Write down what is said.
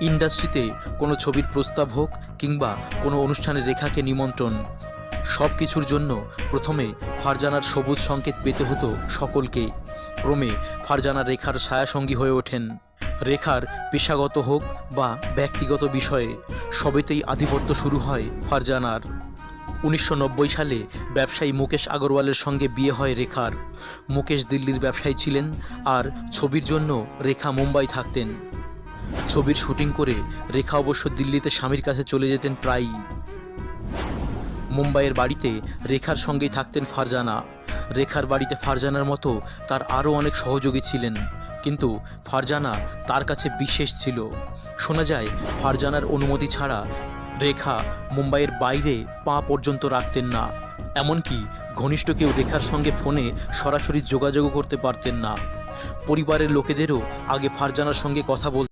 ইন্ডাস্ট্রিতে কোনো ছবির প্রস্তাব হোক কিংবা কোনো অনুষ্ঠানে রেখাকে নিমন্ত্রণ, সব কিছুর জন্য প্রথমে ফারজানার সবুজ সংকেত পেতে হতো সকলকে। ক্রমে ফারজানা রেখার ছায়াসঙ্গী হয়ে ওঠেন। রেখার পেশাগত হোক বা ব্যক্তিগত বিষয়ে সবেতেই আধিপত্য শুরু হয় ফারজানার। 1990 সালে ব্যবসায়ী মুকেশ আগরওয়ালের সঙ্গে বিয়ে হয় রেখার। মুকেশ দিল্লির ব্যবসায়ী ছিলেন আর ছবির জন্য রেখা মুম্বাই থাকতেন। ছবির শুটিং করে রেখা অবশ্য দিল্লিতে স্বামীর কাছে চলে যেতেন প্রায়ই। মুম্বাইয়ের বাড়িতে রেখার সঙ্গেই থাকতেন ফারজানা। রেখার বাড়িতে ফারজানার মতো তার আরও অনেক সহযোগী ছিলেন, কিন্তু ফারজানা তার কাছে বিশেষ ছিল। শোনা যায় ফারজানার অনুমতি ছাড়া রেখা মুম্বাইয়ের বাইরে পা পর্যন্ত রাখতেন না। এমনকি ঘনিষ্ঠ কেউ রেখার সঙ্গে ফোনে সরাসরি যোগাযোগও করতে পারতেন না। পরিবারের লোকেদেরও আগে ফারজানার সঙ্গে কথা বলতে